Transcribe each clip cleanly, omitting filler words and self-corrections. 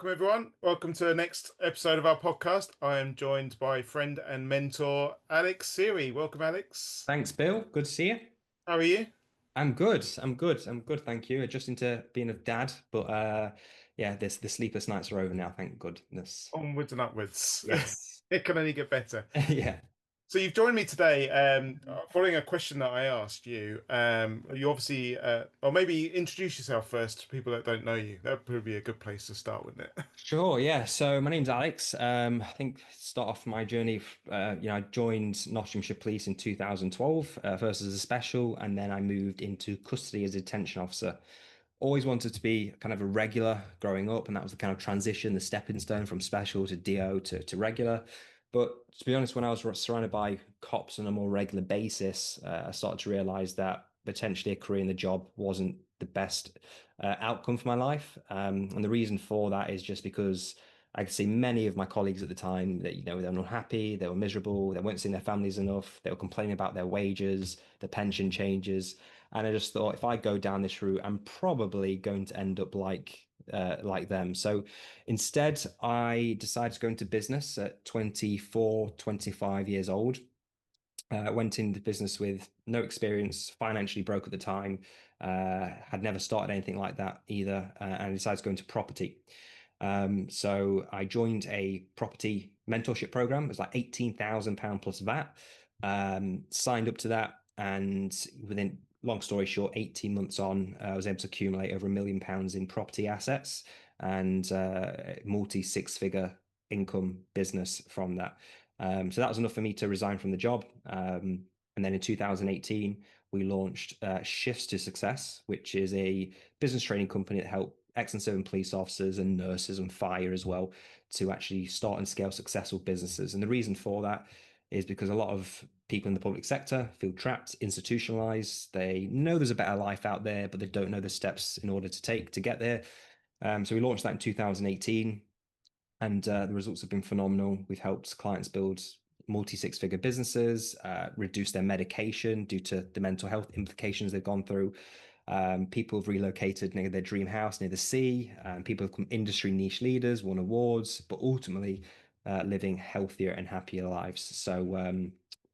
welcome everyone. Welcome to the next episode of our podcast. I am joined by friend and mentor Alex Seery. Welcome, Alex. Thanks, Bill. Good to see you. How are you? I'm good. I'm good. I'm good. Thank you. Adjusting to being a dad, but yeah, the sleepless nights are over now. Thank goodness. Onwards and upwards. Yes. It can only get better. Yeah. So you've joined me today, following a question that I asked you. You obviously, or maybe introduce yourself first to people that don't know you. That would probably be a good place to start, wouldn't it? Sure. Yeah. So my name's Alex. I think start off my journey. I joined Nottinghamshire Police in 2012, first as a special, and then I moved into custody as a detention officer. Always wanted to be kind of a regular growing up, and that was the kind of transition, the stepping stone from special to DO to regular. But to be honest, when I was surrounded by cops on a more regular basis, I started to realize that potentially a career in the job wasn't the best outcome for my life. And the reason for that is just because I could see many of my colleagues at the time that, they were unhappy, they were miserable, they weren't seeing their families enough, they were complaining about their wages, the pension changes. And I just thought if I go down this route, I'm probably going to end up like them. So instead, I decided to go into business at 24, 25 years old. Went into business with no experience, financially broke at the time, had never started anything like that either, and I decided to go into property. So I joined a property mentorship program. It was like £18,000 plus VAT. Signed up to that, and within, long story short, 18 months on, I was able to accumulate over £1 million in property assets and multi six-figure income business from that. So that was enough for me to resign from the job. And then in 2018, we launched Shifts to Success, which is a business training company that helped ex-and police officers and nurses and fire as well to actually start and scale successful businesses. And the reason for that is because a lot of people in the public sector feel trapped, institutionalized. They know there's a better life out there, but they don't know the steps in order to take to get there. So we launched that in 2018, and the results have been phenomenal. We've helped clients build multi six-figure businesses, reduce their medication due to the mental health implications they've gone through. People have relocated near their dream house near the sea. People have become industry niche leaders, won awards, but ultimately living healthier and happier lives. So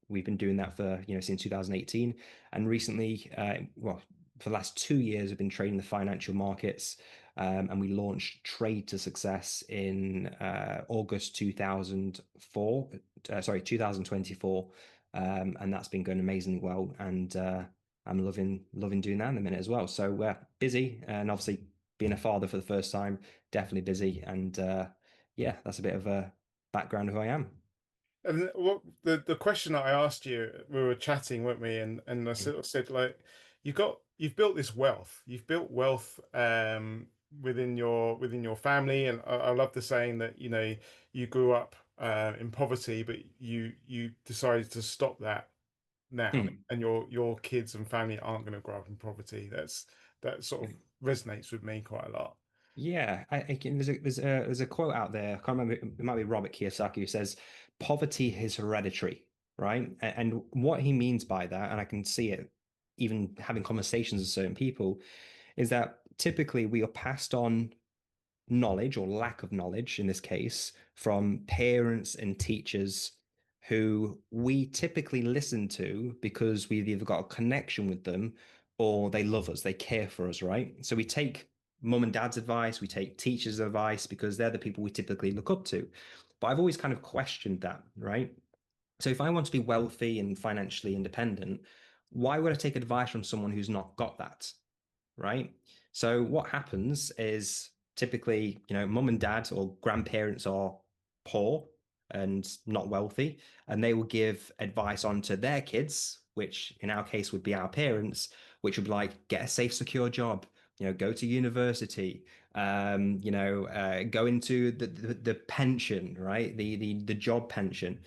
we've been doing that for since 2018, and recently, well, for the last 2 years, I've been trading the financial markets, and we launched Trade to Success in August 2004, 2024, and that's been going amazingly well. And I'm loving doing that in a minute as well. So busy, and obviously being a father for the first time, definitely busy. And yeah, that's a bit of a background of who I am. And what the question that I asked you, we were chatting, weren't we? And I sort of said like, you've built this wealth. You've built wealth within your family, and I love the saying that you grew up in poverty, but you decided to stop that now, Hmm. and your kids and family aren't going to grow up in poverty. That sort of resonates with me quite a lot. Yeah, there's a quote out there. I can't remember. It might be Robert Kiyosaki who says, "Poverty is hereditary," right? And what he means by that, and I can see it even having conversations with certain people, is that typically we are passed on knowledge or lack of knowledge in this case from parents and teachers who we typically listen to because we've either got a connection with them or they love us, they care for us, right? So we take mum and dad's advice, we take teachers' advice because they're the people we typically look up to. But I've always kind of questioned that, right? So if I want to be wealthy and financially independent, why would I take advice from someone who's not got that? Right? So what happens is typically, mum and dad or grandparents are poor and not wealthy, and they will give advice on to their kids, which in our case would be our parents, which would be like, get a safe, secure job, go to university, go into the pension, right? The job pension.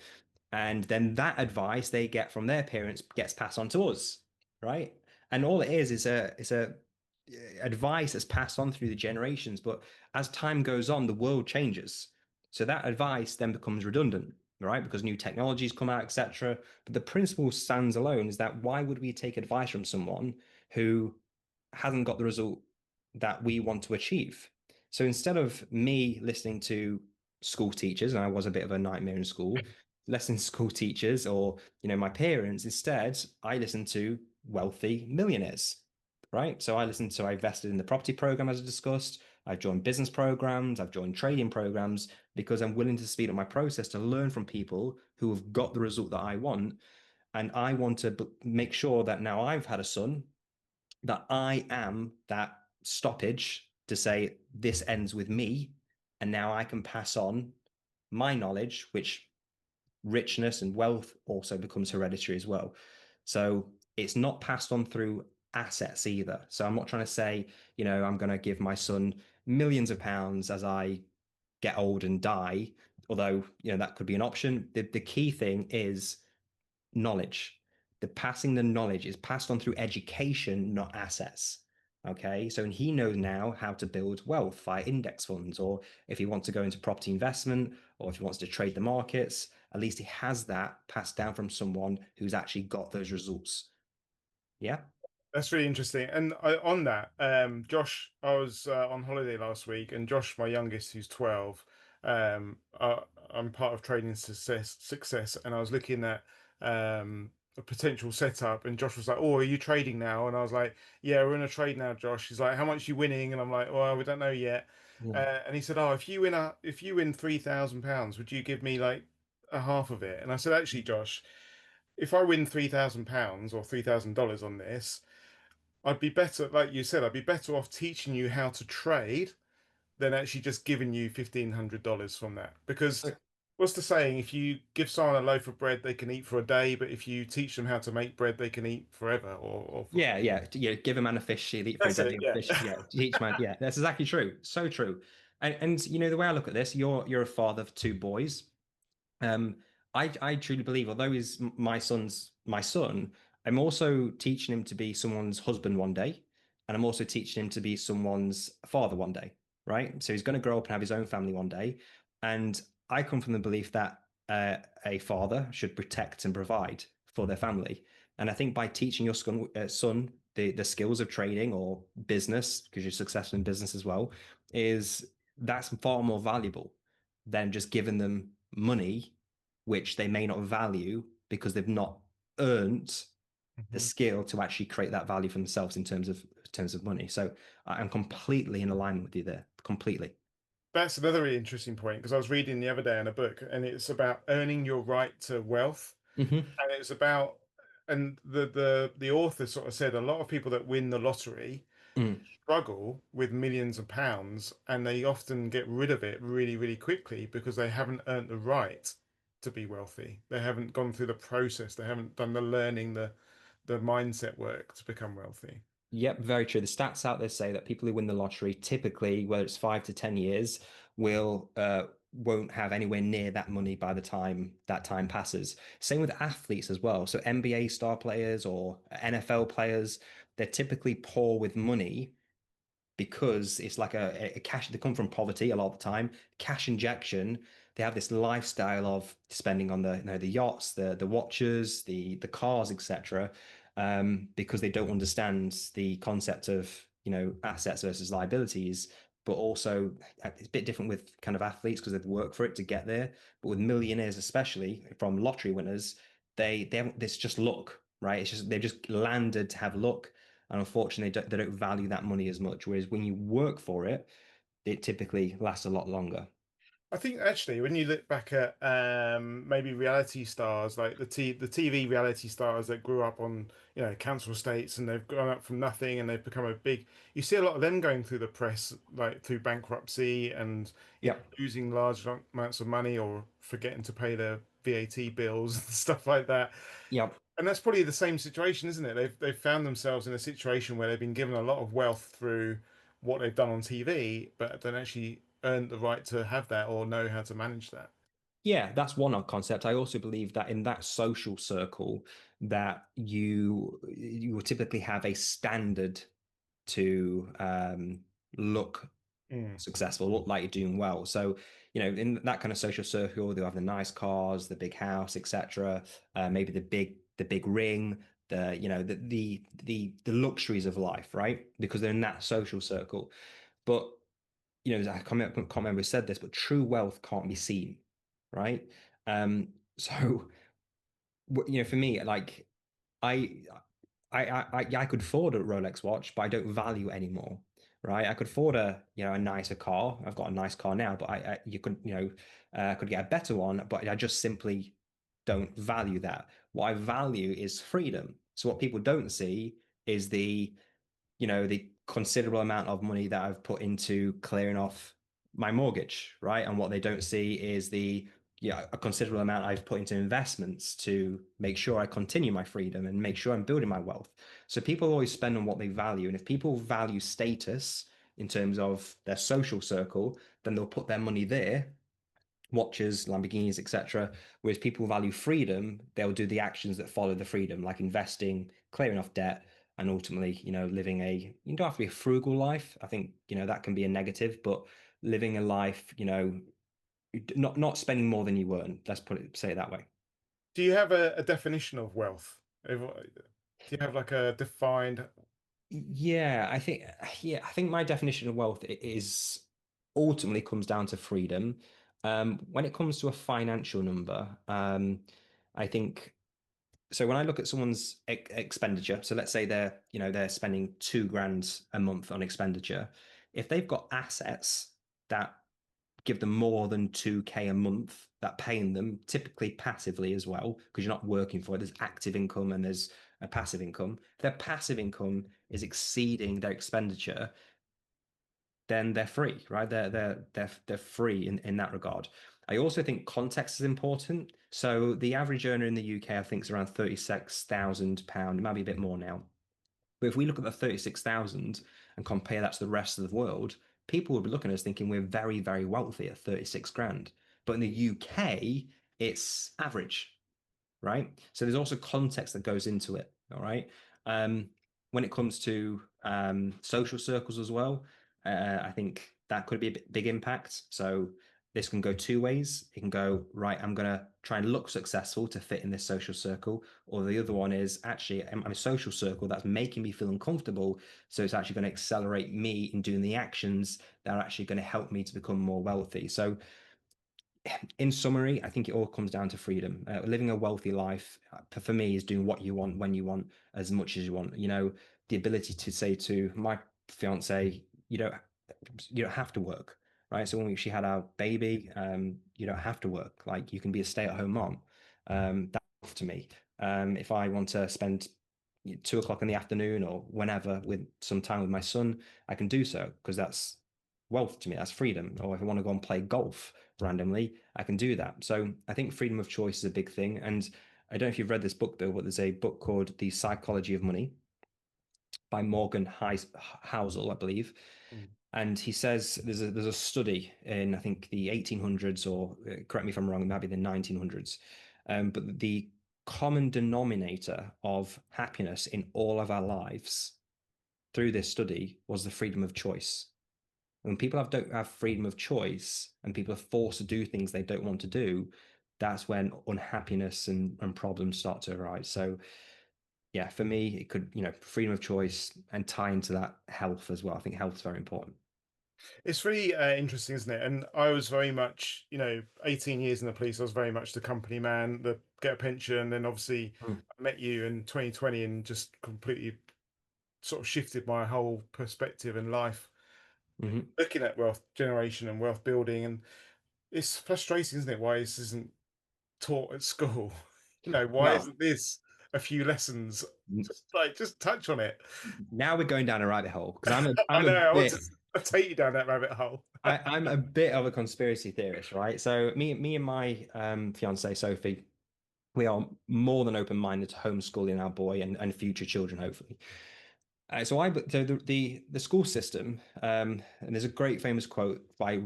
And then that advice they get from their parents gets passed on to us, right? And all it is a advice that's passed on through the generations. But as time goes on, the world changes. So that advice then becomes redundant, right? Because new technologies come out, etc. But the principle stands alone is that why would we take advice from someone who hasn't got the result that we want to achieve? So instead of me listening to school teachers, and I was a bit of a nightmare in school, listening to school teachers or my parents, instead I listened to wealthy millionaires, right? So I invested in the property program as I discussed. I've joined business programs, I've joined trading programs because I'm willing to speed up my process to learn from people who have got the result that I want. And I want to make sure that now I've had a son, that I am that stoppage to say this ends with me. And now I can pass on my knowledge, which richness and wealth also becomes hereditary as well. So it's not passed on through assets either. So I'm not trying to say, I'm going to give my son millions of pounds as I get old and die, although, that could be an option. The key thing is knowledge. The passing the knowledge is passed on through education, not assets. Okay. So and he knows now how to build wealth via index funds, or if he wants to go into property investment, or if he wants to trade the markets, at least he has that passed down from someone who's actually got those results. Yeah. That's really interesting. And on that, Josh, I was on holiday last week, and Josh, my youngest, who's 12, I'm part of Trading Success, and I was looking at a potential setup, and Josh was like, "Oh, are you trading now?" And I was like, "Yeah, we're in a trade now, Josh." He's like, "How much are you winning?" And I'm like, "Well, we don't know yet." Yeah. And he said, "Oh, if you win £3,000, would you give me like a half of it?" And I said, "Actually, Josh, if I win £3,000 or $3,000 on this." I'd be better, like you said, I'd be better off teaching you how to trade than actually just giving you $1,500 from that. Because what's the saying? If you give someone a loaf of bread, they can eat for a day, but if you teach them how to make bread, they can eat forever. Or for... Yeah, yeah, yeah. Give a man a fish, he'll eat for a That's day. it. A Yeah. fish, yeah. Each man, yeah. That's exactly true. So true. And the way I look at this, you're a father of two boys. Um, I truly believe, although he's my son, I'm also teaching him to be someone's husband one day, and I'm also teaching him to be someone's father one day, right? So he's going to grow up and have his own family one day, and I come from the belief that a father should protect and provide for their family, and I think by teaching your son the skills of trading or business, because you're successful in business as well, is that's far more valuable than just giving them money, which they may not value because they've not earned the Mhm. skill to actually create that value for themselves in terms of money. So I'm completely in alignment with you there. Completely. That's another really interesting point because I was reading the other day in a book, and it's about earning your right to wealth. Hmm. And it's about, and the author sort of said a lot of people that win the lottery Mm. struggle with millions of pounds, and they often get rid of it really, really quickly because they haven't earned the right to be wealthy. They haven't gone through the process. They haven't done the learning, the mindset work to become wealthy. Yep, very true. The stats out there say that people who win the lottery typically, whether it's 5 to 10 years, won't have anywhere near that money by the time that time passes. Same with athletes as well. So NBA star players or NFL players, they're typically poor with money because it's like a cash, they come from poverty a lot of the time, cash injection. They have this lifestyle of spending on the yachts, the watches, the cars, etc. Because they don't understand the concept of assets versus liabilities. But also it's a bit different with kind of athletes because they've worked for it to get there. But with millionaires, especially from lottery winners, they haven't, it's just luck, right? It's just they've just landed to have luck, and unfortunately, they don't value that money as much. Whereas when you work for it, it typically lasts a lot longer. I think actually, when you look back at maybe reality stars like the TV reality stars that grew up on council estates and they've grown up from nothing and they've become a big, you see a lot of them going through the press like through bankruptcy and Yep. losing large amounts of money or forgetting to pay their VAT bills and stuff like that. Yep. And that's probably the same situation, isn't it? They've found themselves in a situation where they've been given a lot of wealth through what they've done on TV, but don't actually earn the right to have that or know how to manage that. Yeah, that's one concept. I also believe that in that social circle that you will typically have a standard to look Mm. successful, look like you're doing well. So, in that kind of social circle, they'll have the nice cars, the big house, etc. Maybe the big ring, the luxuries of life, right? Because they're in that social circle. But can't remember who said this, but true wealth can't be seen, right? So for me, like I, I could afford a Rolex watch, but I don't value it anymore, right? I could afford a nicer car. I've got a nice car now, but you could, could get a better one, but I just simply don't value that. What I value is freedom. So what people don't see is the considerable amount of money that I've put into clearing off my mortgage, right? And what they don't see is a considerable amount I've put into investments to make sure I continue my freedom and make sure I'm building my wealth. So people always spend on what they value. And if people value status in terms of their social circle, then they'll put their money there, watches, Lamborghinis, etc. Whereas people value freedom, they'll do the actions that follow the freedom, like investing, clearing off debt, and ultimately, living you don't have to be a frugal life. I think, that can be a negative, but living a life, not spending more than you earn. Say it that way. Do you have a definition of wealth? Do you have like a defined? Yeah, I think my definition of wealth is ultimately comes down to freedom. When it comes to a financial number, I think so. When I look at someone's expenditure, so let's say they're spending 2 grand a month on expenditure. If they've got assets that give them more than 2K a month, that paying them typically passively as well, because you're not working for it. There's active income and there's a passive income. If their passive income is exceeding their expenditure, then they're free, right? They're free in that regard. I also think context is important. So the average earner in the UK, I think, is around £36,000. It might be a bit more now. But if we look at the 36,000 and compare that to the rest of the world, people will be looking at us thinking we're very, very wealthy at 36 grand. But in the UK, it's average, right? So there's also context that goes into it. All right. Um, when it comes to social circles as well, I think that could be a big impact. So this can go two ways. It can go, right, I'm going to try and look successful to fit in this social circle. Or the other one is actually, I'm a social circle that's making me feel uncomfortable. So it's actually going to accelerate me in doing the actions that are actually going to help me to become more wealthy. So in summary, I think it all comes down to freedom. Living a wealthy life for me is doing what you want when you want, as much as you want. The ability to say to my fiance, you don't have to work, right? So when she had our baby, you don't have to work. Like you can be a stay-at-home mom. That's to me. If I want to spend 2 o'clock in the afternoon or whenever with some time with my son, I can do so because that's wealth to me. That's freedom. Or if I want to go and play golf randomly, I can do that. So I think freedom of choice is a big thing. And I don't know if you've read this book though, but there's a book called The Psychology of Money by Morgan Housel, I believe. Mm. And he says there's a study in I think the 1800s or correct me if I'm wrong, it might be the 1900s, but the common denominator of happiness in all of our lives through this study was the freedom of choice. When people don't have freedom of choice and people are forced to do things they don't want to do, that's when unhappiness and problems start to arise. So yeah, for me, it could, freedom of choice and tie into that health as well. I think health is very important. It's really interesting, isn't it? And I was very much, 18 years in the police. I was very much the company man, the get a pension. And obviously, Mm. I met you in 2020 and just completely sort of shifted my whole perspective in life, Hmm. looking at wealth generation and wealth building. And it's frustrating, isn't it? Why this isn't taught at school? Why Well, isn't this a few lessons? Just touch on it. now we're going down a rabbit hole because I'm a I I'm a know. I want bit to take you down that rabbit hole. I'm a bit of a conspiracy theorist, right? So me and my fiance Sophie, we are more than open-minded to homeschooling our boy and future children, hopefully. So the school system, and there's a great famous quote by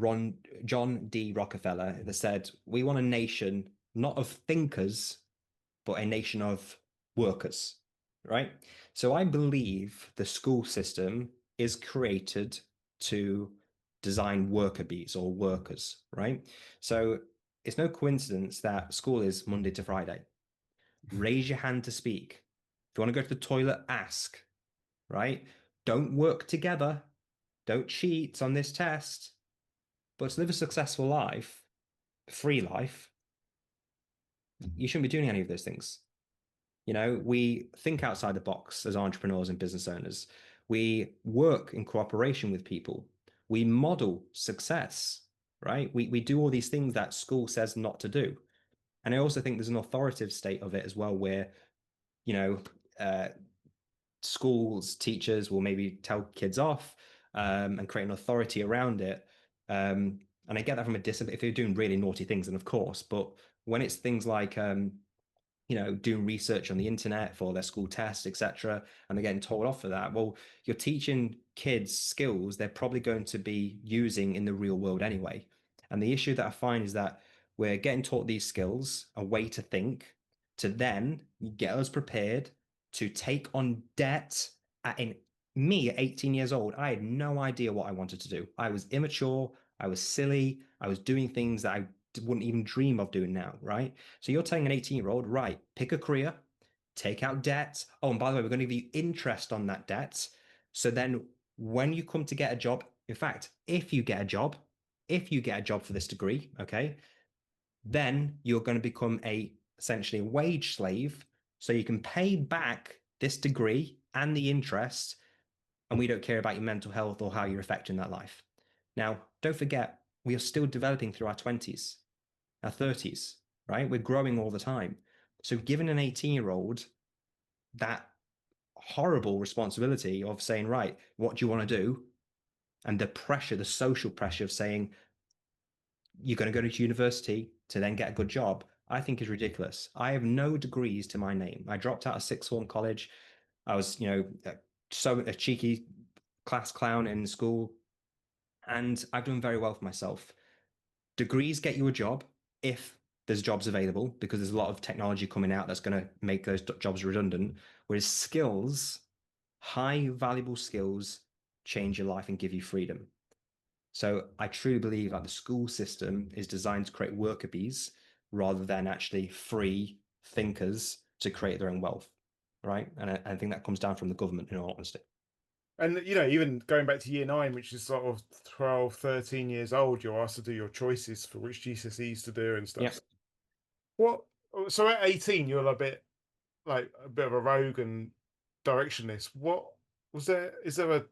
John D. Rockefeller that said, "We want a nation not of thinkers, but a nation of workers." Right? So I believe the school system is created to design worker bees or workers, right? So it's no coincidence that school is Monday to Friday. Raise your hand to speak. If you want to go to the toilet, ask, right? Don't work together. Don't cheat on this test. But to live a successful life, free life, you shouldn't be doing any of those things. We think outside the box as entrepreneurs and business owners. We work in cooperation with people. We model success, right? We do all these things that school says not to do. And I also think there's an authoritative state of it as well, where, you know, uh, schools, teachers will maybe tell kids off and create an authority around it. And I get that from a discipline. If you're doing really naughty things, then of course. But when it's things like doing research on the internet for their school tests, etc., and they're getting told off for that. Well, you're teaching kids skills they're probably going to be using in the real world anyway. And the issue that I find is that we're getting taught these skills, a way to think, to then get us prepared to take on debt in me at 18 years old. I had no idea what I wanted to do. I was immature, I was silly, I was doing things that I wouldn't even dream of doing now, right? So you're telling an 18-year-old, right, pick a career, take out debt. Oh, and by the way, we're going to give you interest on that debt. So then when you come to get a job, in fact, if you get a job for this degree, okay, then you're going to become essentially a wage slave. So you can pay back this degree and the interest, and we don't care about your mental health or how you're affecting that life. Now, don't forget, we are still developing through our 20s, our 30s, right? We're growing all the time. So giving an 18-year-old that horrible responsibility of saying, right, what do you want to do? And the pressure, the social pressure of saying, you're going to go to university to then get a good job, I think is ridiculous. I have no degrees to my name. I dropped out of sixth form college. I was, so a cheeky class clown in school, and I've done very well for myself. Degrees get you a job if there's jobs available, because there's a lot of technology coming out that's going to make those jobs redundant. Whereas skills, high valuable skills, change your life and give you freedom. So I truly believe that the school system is designed to create worker bees rather than actually free thinkers to create their own wealth, right? And I think that comes down from the government, in all honesty. And even going back to year nine, which is sort of 12, 13 years old, you're asked to do your choices for which GCSEs to do and Yeah. stuff. What? So at 18, you're a bit like a bit of a rogue and directionless. What was there? Is there a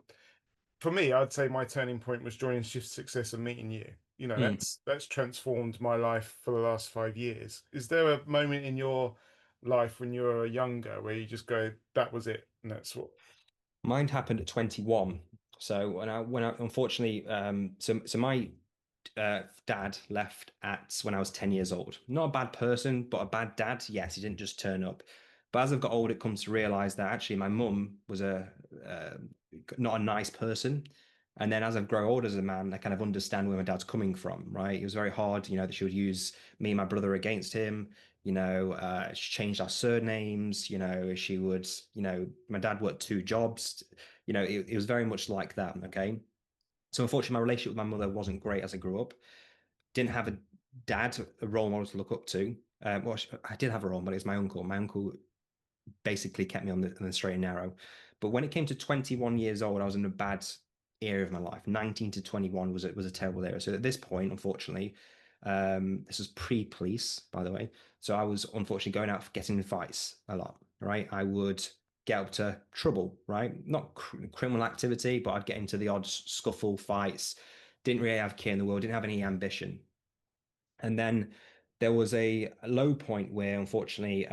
for me, I'd say my turning point was joining Shift Success and meeting you. Mm. That's transformed my life for the last 5 years. Is there a moment in your life when you were younger where you just go, that was it, and that's what? Mine happened at 21. So when I unfortunately, so my dad left at when I was 10 years old. Not a bad person, but a bad dad. Yes, he didn't just turn up. But as I've got older, it comes to realize that actually my mum was uh, not a nice person. And then as I've grown older as a man, I kind of understand where my dad's coming from, right? It was very hard, that she would use me and my brother against him. She changed our surnames. She would, my dad worked two jobs. It was very much like that. Okay. So unfortunately, my relationship with my mother wasn't great as I grew up. Didn't have a dad, a role model to look up to. Well, I did have a role model. It's my uncle. My uncle basically kept me on the straight and narrow. But when it came to 21 years old, I was in a bad era of my life. 19 to 21 was a terrible era. So at this point, unfortunately, this was pre-police, by the way. So I was unfortunately going out getting in fights a lot, right? I would get up to trouble, right? Not criminal activity, but I'd get into the odd scuffle, fights. Didn't really have care in the world, didn't have any ambition. And then there was a low point where, unfortunately,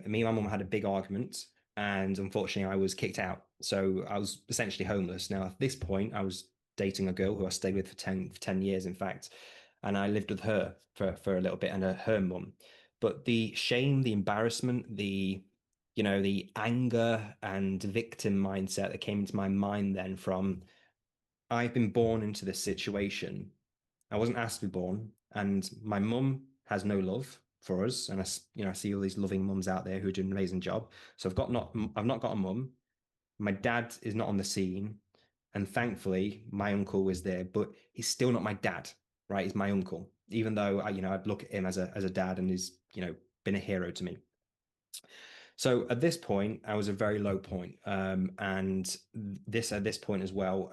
me and my mum had a big argument, and unfortunately, I was kicked out. So I was essentially homeless. Now, at this point, I was dating a girl who I stayed with for ten years, in fact, and I lived with her for a little bit and her mum. But the shame, the embarrassment, the anger and victim mindset that came into my mind then from I've been born into this situation. I wasn't asked to be born, and my mum has no love for us. And I see all these loving mums out there who are doing an amazing job. So I've not got a mum. My dad is not on the scene, and thankfully, my uncle is there, but he's still not my dad, right? He's my uncle, even though I'd look at him as a dad, and he's been a hero to me. So at this point, I was a very low point, and this at this point as well.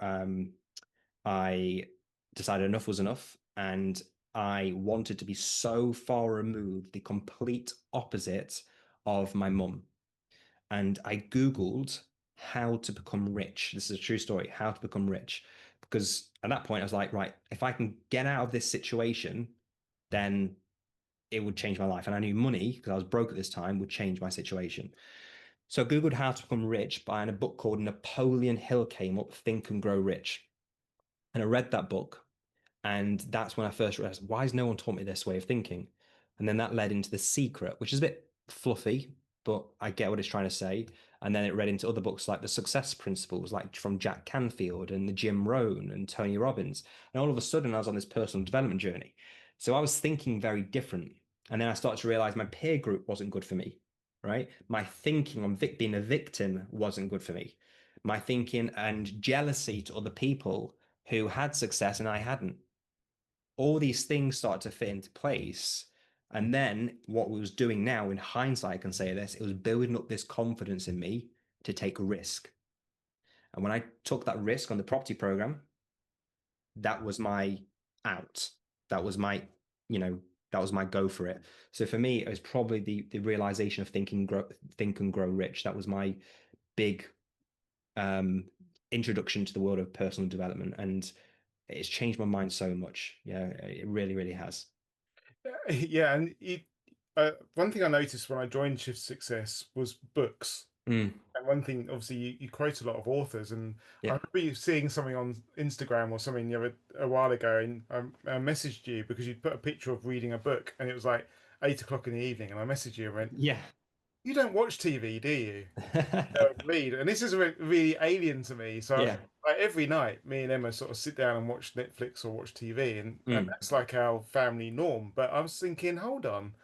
I decided enough was enough, and I wanted to be so far removed, the complete opposite of my mum. And I Googled how to become rich. This is a true story, how to become rich. Because at that point, I was like, right, if I can get out of this situation, then it would change my life. And I knew money, because I was broke at this time, would change my situation. So I Googled how to become rich by and a book called Napoleon Hill came up, Think and Grow Rich. And I read that book. And that's when I first realized, why has no one taught me this way of thinking? And then that led into The Secret, which is a bit fluffy, but I get what it's trying to say. And then it read into other books like The Success Principles, like from Jack Canfield and the Jim Rohn and Tony Robbins. And all of a sudden, I was on this personal development journey. So I was thinking very different. And then I started to realize my peer group wasn't good for me, right? My thinking on being a victim wasn't good for me. My thinking and jealousy to other people who had success and I hadn't, all these things start to fit into place. And then what we was doing now, in hindsight, I can say this, it was building up this confidence in me to take a risk. And when I took that risk on the property program, that was my out. That was my, you know, that was my go for it. So for me, it was probably the realization of think and grow rich. That was my big um introduction to the world of personal development. And it's changed my mind so much. Yeah, it really, really has. Yeah, and one thing I noticed when I joined Shift Success was books. Mm, And one thing, obviously, you quote a lot of authors, and I yeah. remember you seeing something on Instagram or something a while ago, and I messaged you because you'd put a picture of reading a book, and it was like 8 o'clock in the evening, and I messaged you and went, Yeah. "You don't watch TV, do you? Read." And this is really alien to me. So, Yeah. like every night, me and Emma sort of sit down and watch Netflix or watch TV, and Mm. that's like our family norm. But I was thinking, hold on,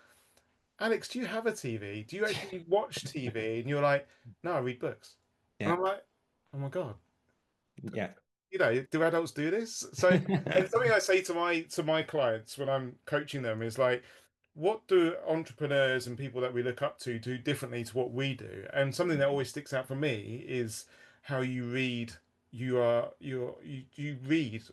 Alex, do you have a TV? Do you actually watch TV? And you're like, no, I read books. And Yeah. I'm like, oh my God, Yeah. do adults do this? So, and something I say to my clients when I'm coaching them is like, what do entrepreneurs and people that we look up to do differently to what we do? And something that always sticks out for me is how you read. You read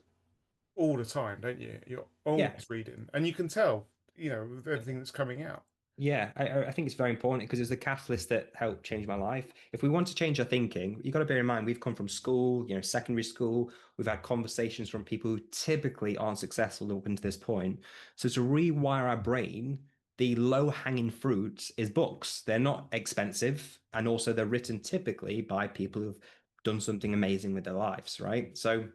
all the time, don't you? You're Yeah. always reading, and you can tell, with everything that's coming out. Yeah, I think it's very important because it's the catalyst that helped change my life. If we want to change our thinking, you got to bear in mind we've come from school, secondary school. We've had conversations from people who typically aren't successful up until this point. So to rewire our brain, the low-hanging fruit is books. They're not expensive, and also they're written typically by people who've done something amazing with their lives, right? So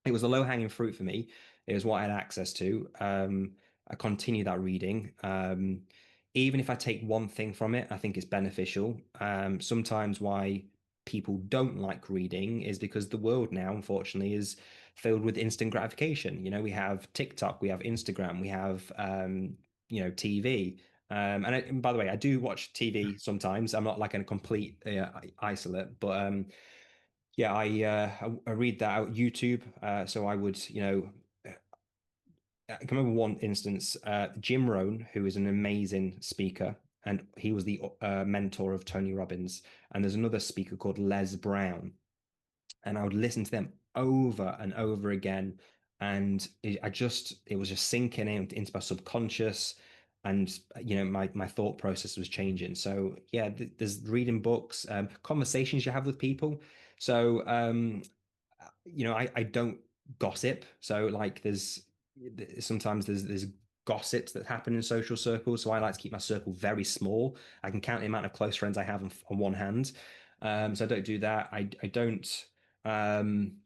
it was a low hanging fruit for me. It was what I had access to. I continue that reading. Even if I take one thing from it, I think it's beneficial. Sometimes why people don't like reading is because the world now, unfortunately, is filled with instant gratification. We have TikTok, we have Instagram, we have TV. And by the way, I do watch TV sometimes. I'm not like a complete isolate, but yeah, I read that out YouTube. So I would, I can remember one instance, Jim Rohn, who is an amazing speaker, and he was the mentor of Tony Robbins. And there's another speaker called Les Brown, and I would listen to them over and over again. And it was just sinking into my subconscious, and my thought process was changing. So yeah, there's reading books, conversations you have with people. So I don't gossip. So like sometimes there's gossips that happen in social circles. So I like to keep my circle very small. I can count the amount of close friends I have on one hand. So I don't do that. I don't um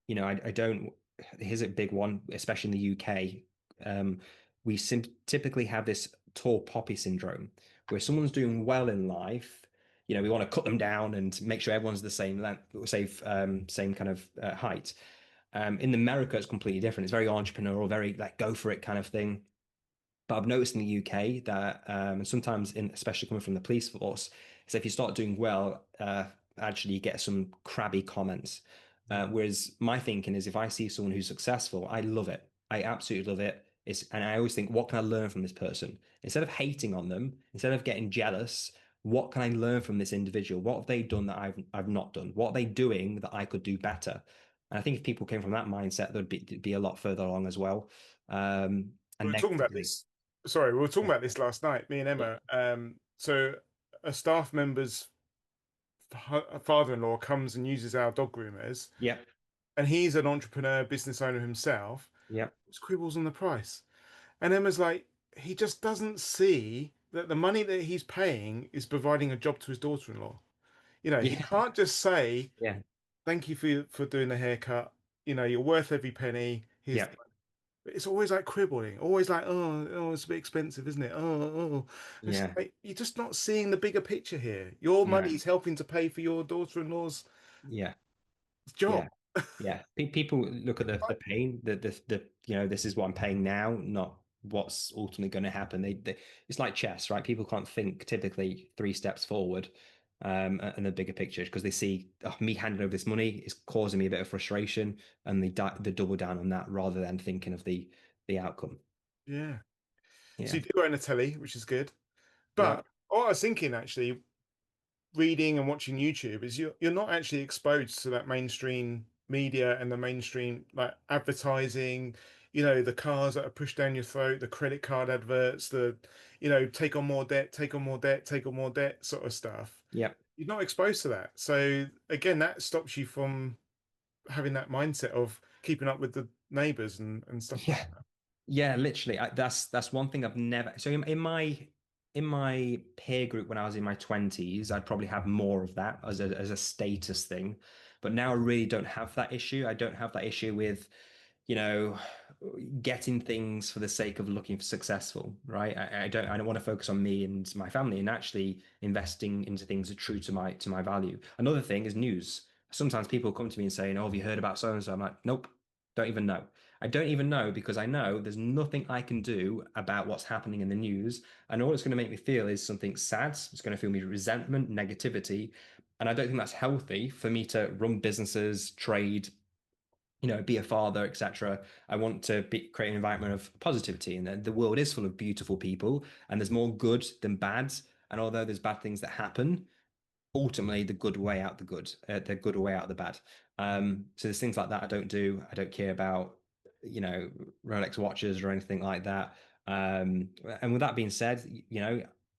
I don't. Here's a big one, especially in the UK. Um, we typically have this tall poppy syndrome, where someone's doing well in life. We want to cut them down and make sure everyone's the same length, same kind of height. In America, it's completely different. It's very entrepreneurial, very like go for it kind of thing. But I've noticed in the UK that, and sometimes especially coming from the police force, is if you start doing well, actually you get some crabby comments. Whereas my thinking is if I see someone who's successful, I love it. I absolutely love it. And I always think, what can I learn from this person? Instead of hating on them, instead of getting jealous, what can I learn from this individual? What have they done that I've not done? What are they doing that I could do better? And I think if people came from that mindset, they'd be a lot further along as well. We and were talking about negatively. this. Sorry, we were talking about this last night, me and Yeah, Emma. So a staff member's father-in-law comes and uses our dog groomers, yeah, and he's an entrepreneur, business owner himself. yeah, Just quibbles on the price, and Emma's like, he just doesn't see that the money that he's paying is providing a job to his daughter-in-law. He yeah, can't just say, yeah, "Thank you for doing the haircut. You're worth every penny." Here's yeah, It's always like quibbling, always like, oh, it's a bit expensive, isn't it? Oh. It's yeah. like you're just not seeing the bigger picture here. Your No, money's helping to pay for your daughter-in-law's yeah, job. yeah. Yeah, people look at the pain, this is what I'm paying now, not what's ultimately going to happen. It's like chess, right? People can't think typically three steps forward, and the bigger picture because they see me handing over this money is causing me a bit of frustration, and they double down on that rather than thinking of the outcome. Yeah. So Yeah, you do own a telly, which is good. yeah, But what I was thinking actually, reading and watching YouTube, is you're not actually exposed to that mainstream media and the mainstream like advertising, the cars that are pushed down your throat, the credit card adverts, the take on more debt, take on more debt, take on more debt sort of stuff. yeah, You're not exposed to that. So again, that stops you from having that mindset of keeping up with the neighbors and stuff like yeah. Yeah, literally. That's one thing I've never. So in my peer group when I was in my 20s, I'd probably have more of that as a status thing. But now I really don't have that issue. I don't have that issue with, you know, getting things for the sake of looking for successful, right? I don't want to focus on me and my family and actually investing into things that are true to my value. Another thing is news. Sometimes people come to me and say, "Oh, have you heard about so and so?" I'm like, "Nope, don't even know." I don't even know because I know there's nothing I can do about what's happening in the news. And all it's going to make me feel is something sad. It's going to feel me resentment, negativity. And I don't think that's healthy for me to run businesses, trade, be a father, etc. I want to create an environment of positivity, and the world is full of beautiful people, and there's more good than bad. And although there's bad things that happen, ultimately the good way out the good way out the bad. So there's things like that I don't do. I don't care about, Rolex watches or anything like that. And with that being said,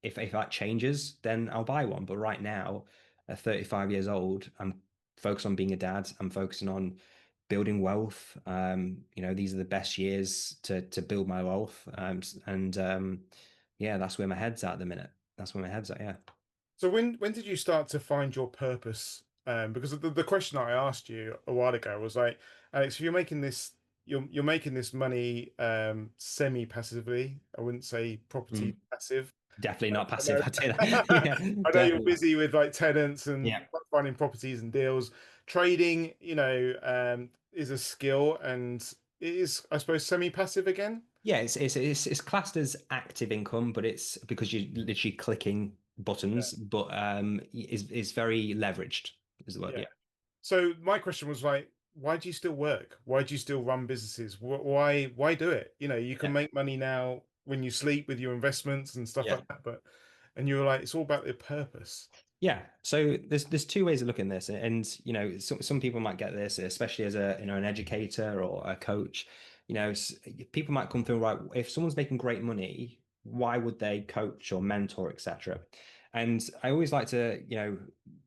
if that changes, then I'll buy one. But right now, at 35 years old, I'm focused on being a dad. I'm focusing on building wealth. These are the best years to build my wealth. And yeah, that's where my head's at the minute. That's where my head's at. Yeah. So when did you start to find your purpose? Because the question I asked you a while ago was like, Alex, if you're making this money semi-passively. I wouldn't say property Mm. passive. Definitely not I passive. know, I'd say that. Yeah, I know you're definitely not. busy with like tenants and Yeah. finding properties and deals. Trading, is a skill and it is, I suppose, semi-passive again. Yeah, it's classed as active income, but it's because you're literally clicking buttons, but is very leveraged, is the word. Yeah. Yeah. So my question was like, why do you still work? Why do you still run businesses? Why do it? You can Yeah. make money now when you sleep with your investments and stuff Yeah. like that, and you were like, it's all about the purpose. Yeah, so there's two ways of looking at this, and some people might get this, especially as an educator or a coach. People might come through, right. If someone's making great money, why would they coach or mentor, etc. And I always like to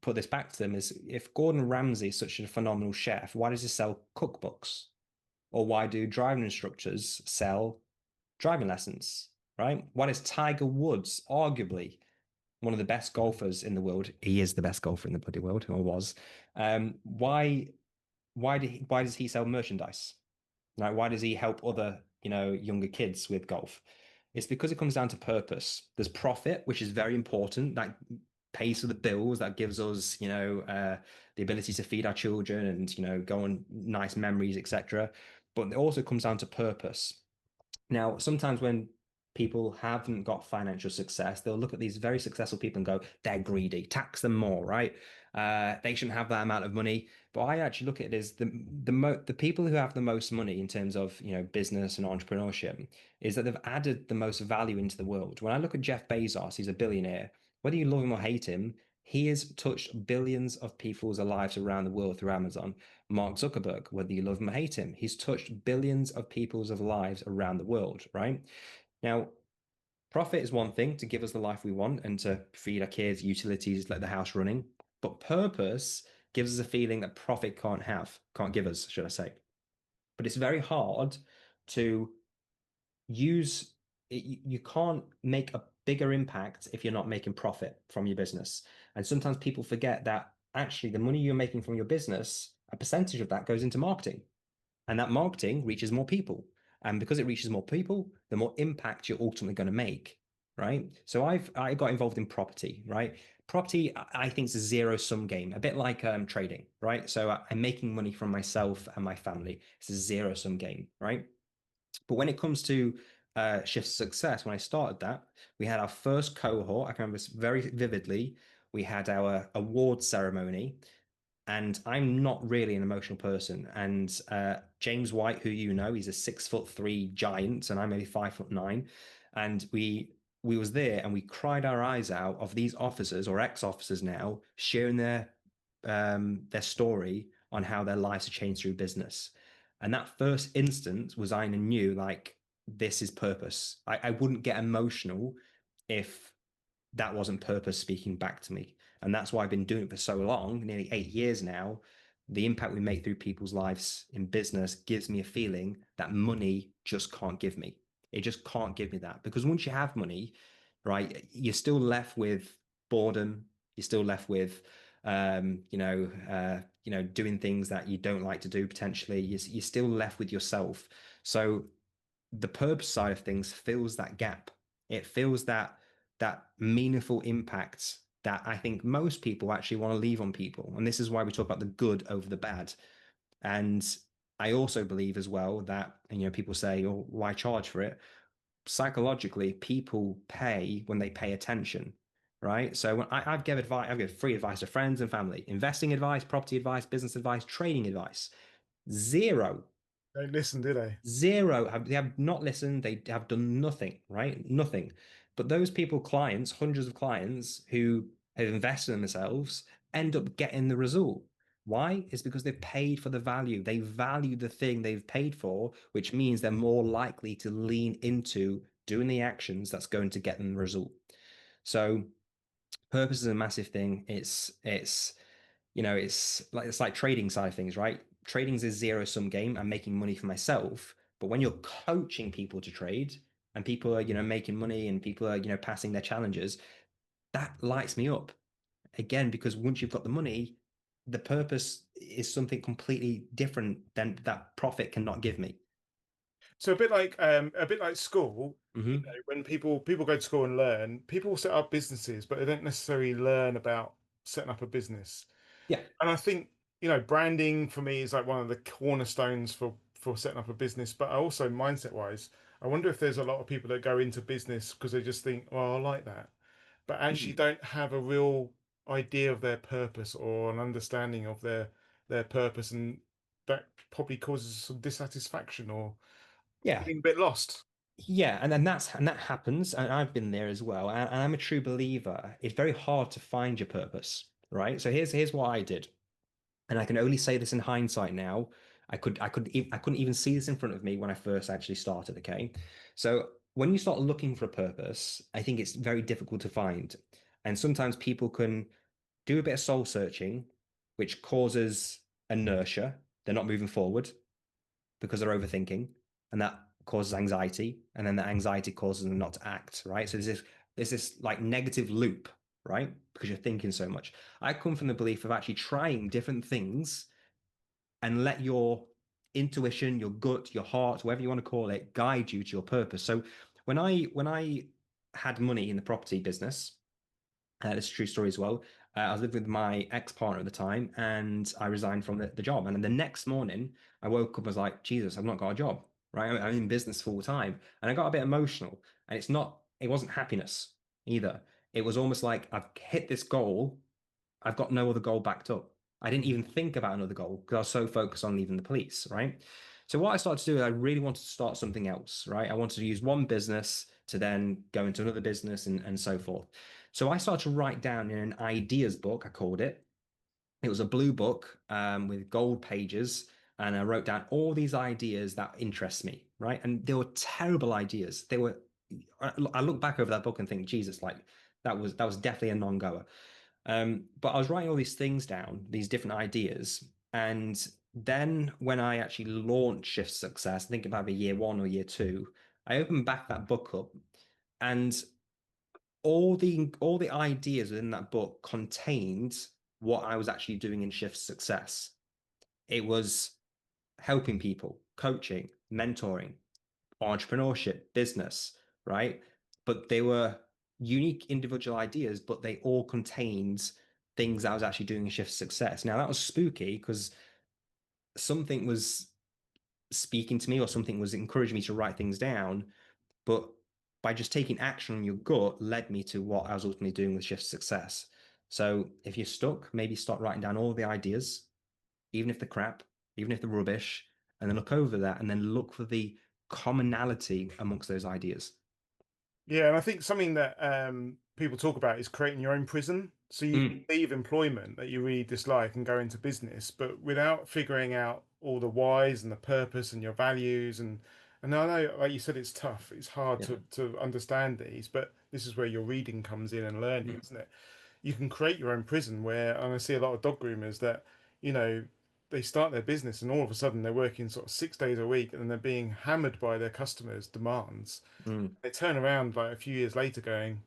put this back to them is if Gordon Ramsay is such a phenomenal chef, why does he sell cookbooks, or why do driving instructors sell driving lessons, right? Why does Tiger Woods arguably one of the best golfers in the world. He is the best golfer in the bloody world, or was. Why does he sell merchandise? Like, why does he help other, younger kids with golf? It's because it comes down to purpose. There's profit, which is very important. That pays for the bills. That gives us, the ability to feed our children and, go on nice memories, etc. But it also comes down to purpose. Now, sometimes when people haven't got financial success, they'll look at these very successful people and go, they're greedy, tax them more, right? They shouldn't have that amount of money. But I actually look at it as the people who have the most money in terms of business and entrepreneurship is that they've added the most value into the world. When I look at Jeff Bezos, he's a billionaire. Whether you love him or hate him, He has touched billions of people's lives around the world through Amazon. Mark Zuckerberg, whether you love him or hate him, he's touched billions of people's lives around the world, right? Now, profit is one thing to give us the life we want and to feed our kids, utilities, let the house running. But purpose gives us a feeling that profit can't give us, should I say. But it's very hard to use you can't make a bigger impact if you're not making profit from your business. And sometimes people forget that actually the money you're making from your business, a percentage of that goes into marketing. And that marketing reaches more people. And because it reaches more people, the more impact you're ultimately going to make. Right. So I got involved in property, right? Property, I think is a zero sum game, a bit like trading, right? So I'm making money from myself and my family. It's a zero sum game, right? But when it comes to Shift Success, when I started that, we had our first cohort. I can remember this very vividly. We had our award ceremony, and I'm not really an emotional person. And James White, who you know, he's a 6'3" giant, and I'm only 5'9". And we was there, and we cried our eyes out of these officers or ex-officers now sharing their story on how their lives have changed through business. And that first instance was I knew like this is purpose. I wouldn't get emotional if that wasn't purpose speaking back to me. And that's why I've been doing it for so long, nearly 8 years now. The impact we make through people's lives in business gives me a feeling that money just can't give me. It just can't give me that because once you have money, right, you're still left with boredom. You're still left with, doing things that you don't like to do potentially. You're still left with yourself. So the purpose side of things fills that gap. It fills that meaningful impact that I think most people actually want to leave on people. And this is why we talk about the good over the bad. And I also believe as well that, people say, oh, why charge for it? Psychologically, people pay when they pay attention, right? So when I've given advice, I've given free advice to friends and family, investing advice, property advice, business advice, trading advice. Zero Don't listen, do they? Zero. They have not listened. They have done nothing, right? Nothing. But those people, clients, hundreds of clients who have invested in themselves, end up getting the result. Why? It's because they've paid for the value. They value the thing they've paid for, which means they're more likely to lean into doing the actions that's going to get them the result. So purpose is a massive thing. It's like trading side of things, right? Trading is a zero sum game. I'm making money for myself, but when you're coaching people to trade and people are, making money and people are, passing their challenges, that lights me up again because once you've got the money, the purpose is something completely different than that profit cannot give me. So a bit like school, you know, Hmm. when people go to school and learn, people set up businesses, but they don't necessarily learn about setting up a business. Yeah. And I think, you know, branding for me is like one of the cornerstones for setting up a business, but also mindset wise, I wonder if there's a lot of people that go into business because they just think, well, I like that, but actually Mm. don't have a real idea of their purpose or an understanding of their purpose, and that probably causes some dissatisfaction or Yeah. feeling a bit lost. Yeah, and that happens, and I've been there as well. And I'm a true believer. It's very hard to find your purpose, right? So here's what I did, and I can only say this in hindsight now. I couldn't even see this in front of me when I first actually started. Okay, so when you start looking for a purpose, I think it's very difficult to find, and sometimes people can do a bit of soul searching, which causes inertia. They're not moving forward because they're overthinking, and that causes anxiety, and then the anxiety causes them not to act, right? So there's this like negative loop, right? Because you're thinking so much. I come from the belief of actually trying different things and let your intuition, your gut, your heart, whatever you want to call it, guide you to your purpose. So when I had money in the property business, this is a true story as well. I was living with my ex-partner at the time, and I resigned from the job. And then the next morning, I woke up and was like, Jesus, I've not got a job, right? I'm in business full time. And I got a bit emotional. And it wasn't happiness either. It was almost like I've hit this goal. I've got no other goal backed up. I didn't even think about another goal because I was so focused on leaving the police, right? So what I started to do is I really wanted to start something else, right? I wanted to use one business to then go into another business and so forth. So I started to write down in an ideas book, I called it. It was a blue book with gold pages, and I wrote down all these ideas that interest me, right? And they were terrible ideas. They were. I look back over that book and think, Jesus, like that was definitely a non-goer. But I was writing all these things down, these different ideas, and then when I actually launched Shift Success, I think about year one or year two, I opened back that book up, and all the ideas within that book contained what I was actually doing in Shift Success. It was helping people, coaching, mentoring, entrepreneurship, business, right? But they were unique individual ideas, but they all contained things I was actually doing in Shift Success. Now that was spooky because something was speaking to me or something was encouraging me to write things down, but by just taking action on your gut led me to what I was ultimately doing with Shift Success. So if you're stuck, maybe start writing down all the ideas, even if they're crap, even if they're rubbish, and then look over that and then look for the commonality amongst those ideas. Yeah, and I think something that people talk about is creating your own prison. So you can Mm, leave employment that you really dislike and go into business, but without figuring out all the whys and the purpose and your values and I know, like you said, it's tough. It's hard yeah. to understand these, but this is where your reading comes in and learning, isn't it? You can create your own prison where, and I see a lot of dog groomers that, you know, they start their business and all of a sudden they're working sort of 6 days a week and they're being hammered by their customers' demands. Mm, They turn around like a few years later going,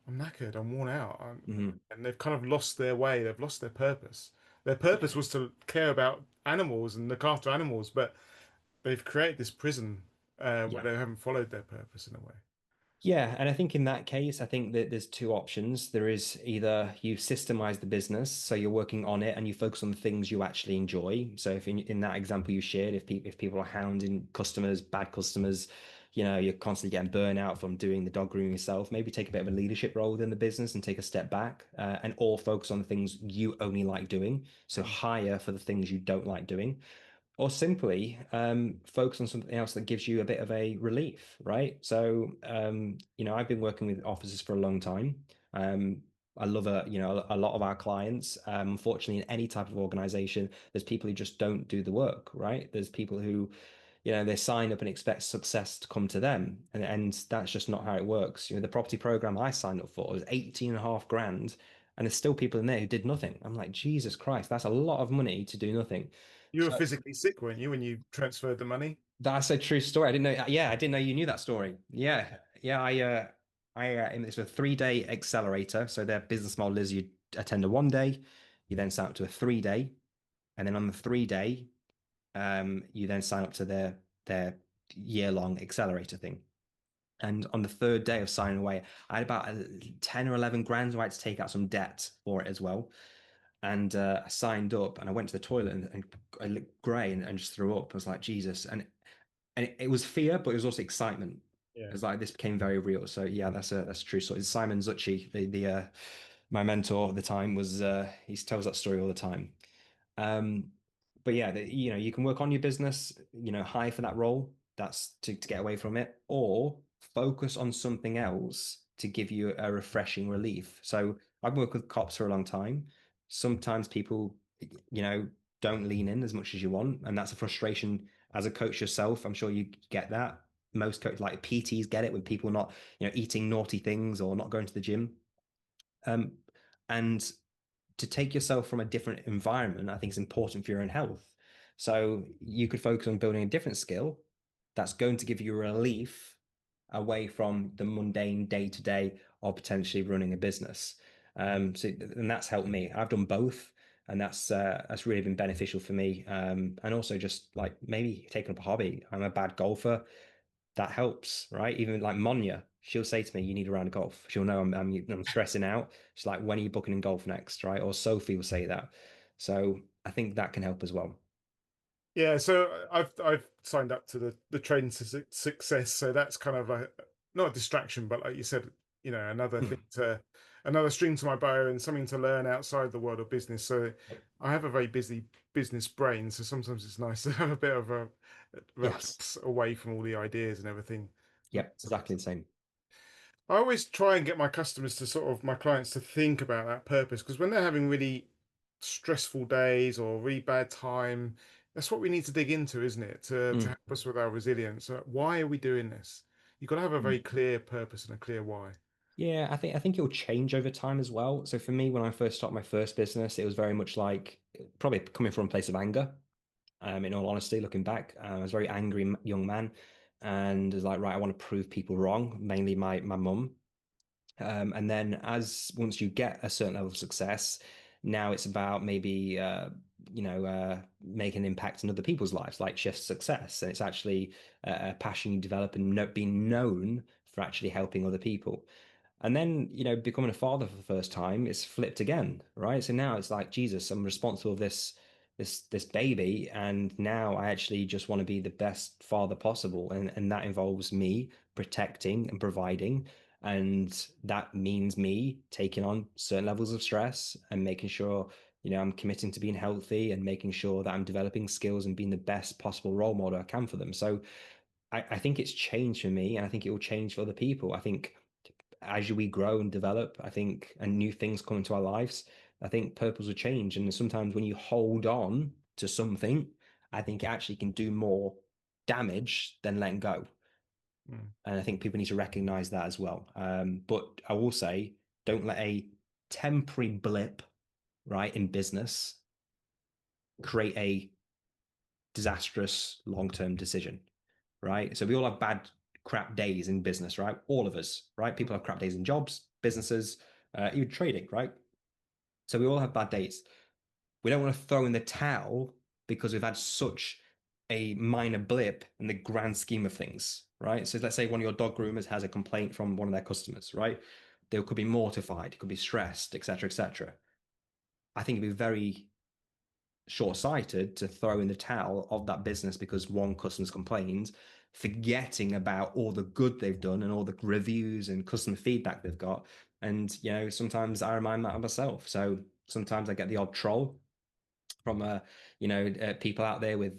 I'm knackered, I'm worn out. mm. And they've kind of lost their way, they've lost their purpose. Their purpose was to care about animals and look after animals, but they've created this prison where Yeah. they haven't followed their purpose in a way. Yeah, and I think in that case, I think that there's two options. There is either you systemize the business, so you're working on it and you focus on the things you actually enjoy. So if in that example you shared, if people are hounding customers, bad customers, you're constantly getting burnout from doing the dog grooming yourself, maybe take a bit of a leadership role within the business and take a step back and all focus on the things you only like doing. So Mm. hire for the things you don't like doing or simply focus on something else that gives you a bit of a relief, right? So, I've been working with officers for a long time. I love a lot of our clients. Unfortunately, in any type of organization, there's people who just don't do the work, right? There's people who, they sign up and expect success to come to them. And that's just not how it works. The property program I signed up for was 18 and a half grand. And there's still people in there who did nothing. I'm like, Jesus Christ, that's a lot of money to do nothing. You were So physically sick, weren't you, when you transferred the money? that's a true story. I didn't know. Yeah, I didn't know you knew that story. Yeah, yeah. And it's a 3-day accelerator. So their business model is you attend a 1 day, you then sign up to a 3-day, and then on the 3-day, you then sign up to their year-long accelerator thing. And on the third day of signing away, I had about 10 or 11 grand. So I had to take out some debt for it as well. And I signed up and I went to the toilet and I looked grey and just threw up. I was like, Jesus. And it was fear, but it was also excitement. Yeah. It's like this became very real. So yeah, that's a true story. Simon Zucci, the my mentor at the time was he tells that story all the time. Um, but yeah, you can work on your business, hire for that role. That's to get away from it, or focus on something else to give you a refreshing relief. So I've worked with cops for a long time. Sometimes people, you know, don't lean in as much as you want, and that's a frustration as a coach yourself. I'm sure you get that. Most coach like PTs get it with people not, eating naughty things or not going to the gym. Um, and to take yourself from a different environment, I think is important for your own health. So you could focus on building a different skill that's going to give you relief away from the mundane day to day of potentially running a business. And that's helped me. I've done both, and that's really been beneficial for me. And also just like maybe taking up a hobby. I'm a bad golfer, that helps, right? Even like Monya, she'll say to me, "You need a round of golf." She'll know I'm stressing out. She's like, "When are you booking in golf next?" Right? Or Sophie will say that. So I think that can help as well. Yeah, so I've signed up to the train to success, so that's kind of like not a distraction, but like you said, another thing Hmm. to another string to my bow and something to learn outside the world of business. So I have a very busy business brain, so sometimes it's nice to have a bit of a Yes. relax away from all the ideas and everything. Yep. Exactly the same. I always try and get my customers to sort of my clients to think about that purpose because when they're having really stressful days or really bad time, that's what we need to dig into, isn't it? To Mm. help us with our resilience. Why are we doing this? You've got to have a very clear purpose and a clear why. Yeah, I think it'll change over time as well. So for me, when I first started my first business, it was very much like probably coming from a place of anger. In all honesty, looking back, I was a very angry young man, and was like, right, I want to prove people wrong, mainly my mum. And then as once you get a certain level of success, now it's about maybe making an impact in other people's lives, like shift success. And it's actually a passion you develop and being known for actually helping other people. And then, becoming a father for the first time, it's flipped again, right? So now it's like, Jesus, I'm responsible for this baby, and now I actually just want to be the best father possible. And that involves me protecting and providing. And that means me taking on certain levels of stress and making sure, I'm committing to being healthy and making sure that I'm developing skills and being the best possible role model I can for them. So I think it's changed for me, and I think it will change for other people. I think as we grow and develop, I think, and new things come into our lives, I think purpose will change. And sometimes when you hold on to something, I think it actually can do more damage than letting go. Mm. And I think people need to recognize that as well. But I will say, don't let a temporary blip, right, in business create a disastrous long-term decision, right? So we all have bad, crap days in business, right? All of us, right? People have crap days in jobs, businesses, even trading, right? So we all have bad days. We don't want to throw in the towel because we've had such a minor blip in the grand scheme of things, right? So let's say one of your dog groomers has a complaint from one of their customers, right? They could be mortified, could be stressed, etc., etc. I think it'd be very short-sighted to throw in the towel of that business because one customer's complained, forgetting about all the good they've done and all the reviews and customer feedback they've got. And sometimes I remind that of myself. So sometimes I get the odd troll from people out there with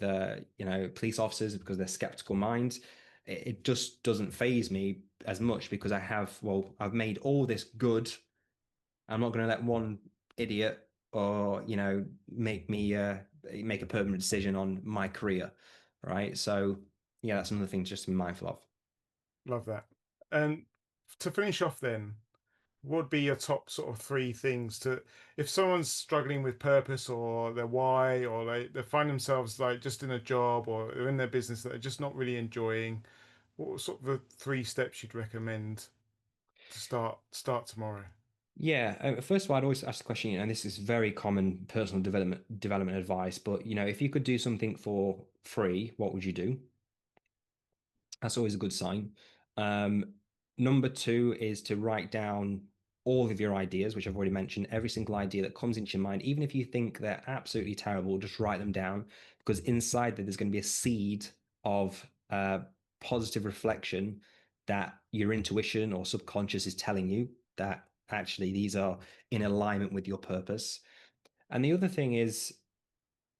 police officers because they're skeptical minds. It just doesn't phase me as much because I've made all this good. I'm not going to let one idiot or make a permanent decision on my career, right? So yeah, that's another thing just to be mindful of. Love that. And to finish off, then, what would be your top sort of three things to if someone's struggling with purpose or their why, or they find themselves like just in a job or they're in their business that they're just not really enjoying, what were sort of the three steps you'd recommend to start tomorrow? Yeah, first of all, I'd always ask the question, and this is very common personal development advice, but if you could do something for free, what would you do? That's always a good sign. Um, Number two is to write down all of your ideas, which I've already mentioned. Every single idea that comes into your mind, even if you think they're absolutely terrible, just write them down because inside there, there's going to be a seed of positive reflection that your intuition or subconscious is telling you that actually these are in alignment with your purpose. And the other thing is,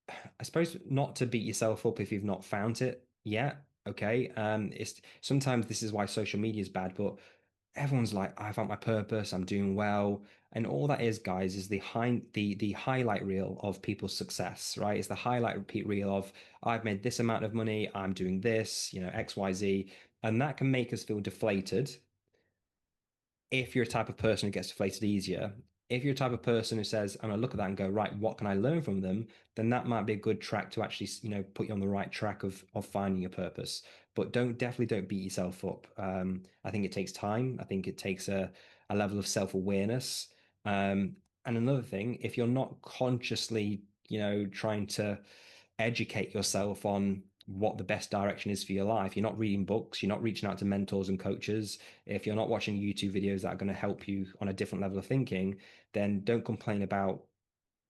I suppose not to beat yourself up if you've not found it yet. Okay. It's sometimes this is why social media is bad, but everyone's like, I found my purpose, I'm doing well. And all that is, guys, is the highlight reel of people's success, right? It's the highlight repeat reel of I've made this amount of money, I'm doing this, XYZ. And that can make us feel deflated if you're a type of person who gets deflated easier. If you're a type of person who says, I'm gonna look at that and go, right, what can I learn from them? Then that might be a good track to actually, put you on the right track of finding your purpose. But definitely don't beat yourself up. I think it takes time. I think it takes a level of self-awareness. And another thing, if you're not consciously, trying to educate yourself on what the best direction is for your life. You're not reading books, you're not reaching out to mentors and coaches. If you're not watching YouTube videos that are going to help you on a different level of thinking, then don't complain about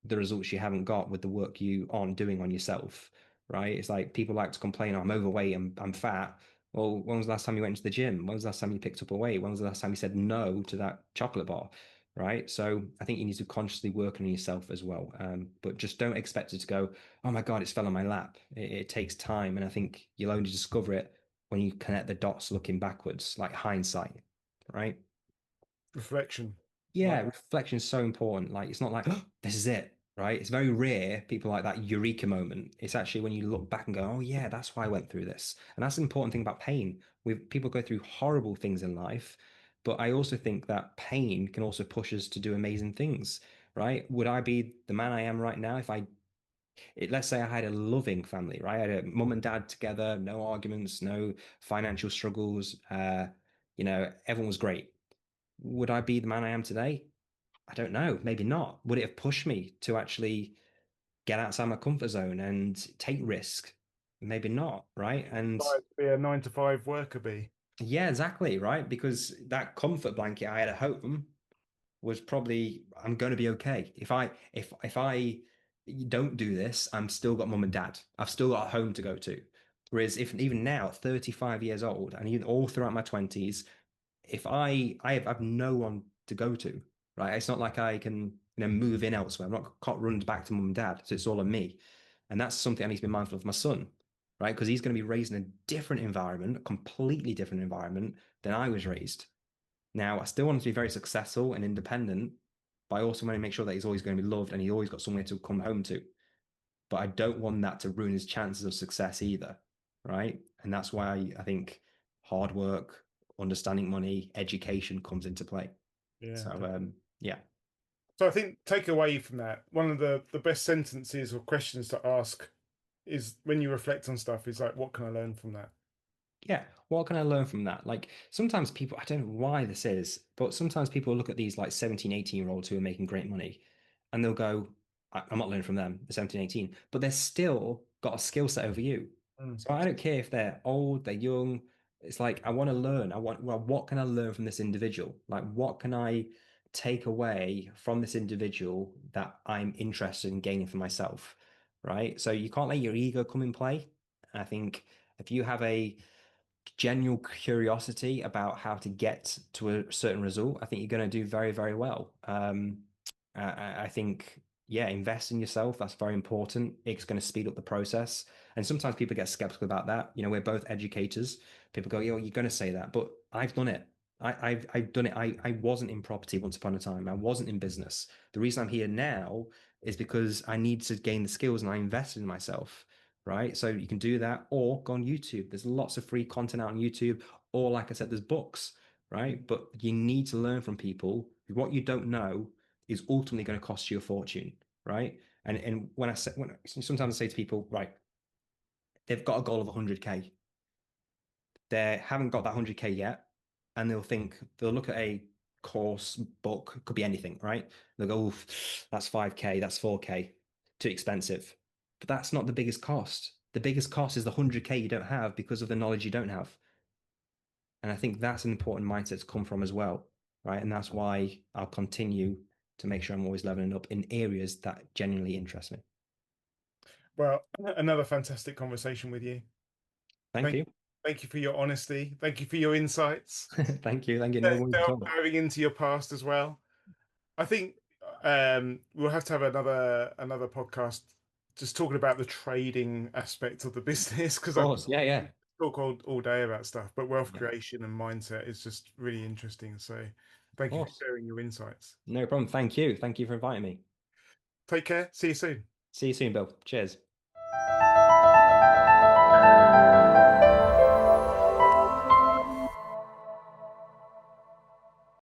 the results you haven't got with the work you aren't doing on yourself, right? It's like people like to complain, oh, I'm overweight, I'm fat. Well, when was the last time you went to the gym? When was the last time you picked up a weight? When was the last time you said no to that chocolate bar? Right. So I think you need to consciously work on yourself as well. But just don't expect it to go, oh my God, it's fell on my lap. It takes time. And I think you'll only discover it when you connect the dots looking backwards, like hindsight. Right. Reflection. Yeah, Like, reflection is so important. Like it's not like, oh, this is it, right? It's very rare people like that eureka moment. It's actually when you look back and go, oh yeah, that's why I went through this. And that's the important thing about pain. People go through horrible things in life, but I also think that pain can also push us to do amazing things, right? Would I be the man I am right now if let's say I had a loving family, right? I had a mum and dad together, no arguments, no financial struggles, everyone was great. Would I be the man I am today? I don't know, maybe not. Would it have pushed me to actually get outside my comfort zone and take risk? Maybe not, right? And aspire to be a 9 to 5 worker bee. yeah, exactly, right? Because that comfort blanket I had at home was probably I'm going to be okay. If I don't do this, I'm still got mum and dad. I've still got a home to go to. Whereas if even now, 35 years old, and even all throughout my 20s, if I've no one to go to, right? It's not like I can, move in elsewhere. I'm not can't run back to mum and dad. So it's all on me. And that's something I need to be mindful of my son, right? Because he's going to be raised in a different environment, a completely different environment than I was raised. Now, I still want him to be very successful and independent, but I also want to make sure that he's always going to be loved and he's always got somewhere to come home to. But I don't want that to ruin his chances of success either, right? And that's why I think hard work, understanding money, education comes into play. Yeah. So, yeah, So I think take away from that, one of the best sentences or questions to ask is when you reflect on stuff is like, what can I learn from that? yeah, what can I learn from that? Like sometimes people, I don't know why this is, but sometimes people look at these like 17, 18-year-olds who are making great money and they'll go, I'm not learning from them, the 17, 18, but they're still got a skill set over you. Mm. So I don't care if they're old, they're young. It's like I want to learn. Well, what can I learn from this individual? Like what can I take away from this individual that I'm interested in gaining for myself? Right. So you can't let your ego come in play. I think if you have a genuine curiosity about how to get to a certain result, I think you're going to do very, very well. I think, yeah, invest in yourself. That's very important. It's going to speed up the process. And sometimes people get skeptical about that. We're both educators. People go, "Yo, you're going to say that," but I've done it. I've done it. I wasn't in property once upon a time. I wasn't in business. The reason I'm here now is because I need to gain the skills and I invested in myself, right? So you can do that or go on YouTube. There's lots of free content out on YouTube, or like I said, there's books, right? But you need to learn from people. What you don't know is ultimately going to cost you a fortune, right? And when sometimes I say to people, right, they've got a goal of 100K. They haven't got that 100K yet, and they'll look at a course book, could be anything, right? They'll go, "Oof, that's 5K, that's 4K, too expensive." But that's not the biggest cost. The biggest cost is the 100K you don't have because of the knowledge you don't have. And I think that's an important mindset to come from as well, right? And that's why I'll continue to make sure I'm always leveling up in areas that genuinely interest me. Well, another fantastic conversation with you. Thank Thank, you. thank you for your honesty. Thank you for your insights. Thank you. Thank you. No worries at all. Diving into your past as well. I think we'll have to have another podcast just talking about the trading aspect of the business Of because I course. Yeah, yeah. talk all day about stuff, but wealth Yeah. Of creation and mindset is just really interesting. So thank you for course. sharing your insights. No problem. Thank you. Thank you for inviting me. Take care. See you soon. See you soon, Bill. Cheers.